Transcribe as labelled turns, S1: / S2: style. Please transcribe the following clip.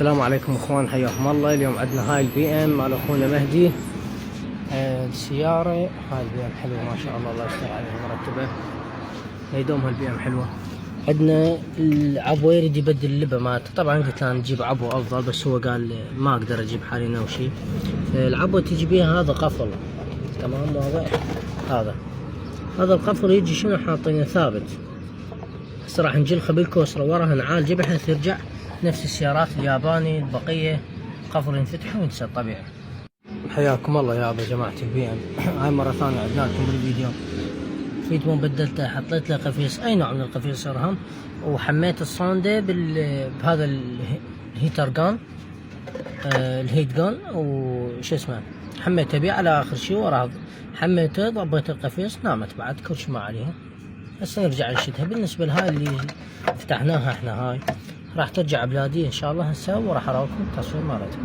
S1: السلام عليكم اخوان، حياكم الله. اليوم عندنا هاي البي ام مال اخونا مهدي. السيارة هاي البي ام حلوة ما شاء الله، الله يستر عليها، مرتبة يدومها البي ام حلوة. عندنا العبو يريد يبدل اللبة مالته، طبعا قلت له نجيب عبو افضل، بس هو قال ما اقدر اجيب حالي نوشي. العبو تجي بيها هذا قفل، تمام، واضح. هذا القفل يجي شنو حاطينه ثابت، هسه راح نجلخه بالكوسرة وراها نعالجه بحيث يرجع نفس السيارات الياباني البقية، قفل ينفتح وينسى طبيعي. حياكم الله يا جماعة البي ام. هاي مرة ثانية عدنا لكم بالفيديو. في تمون بدلته، حطيت له قفيص، اي نوع من القفيص ارهم، وحميت الصاندة بهذا الهيتر جان، الهيت جان، وش اسمه، حميته بيه على اخر شي وراه، حميته ضبيت القفيص، نامت بعد كل شي ما عليها. هسه نرجع نشدها. بالنسبة لهاي اللي فتحناها احنا، هاي راح ترجع بلادي ان شاء الله هسه، وراح اراكم التصوير مالتها.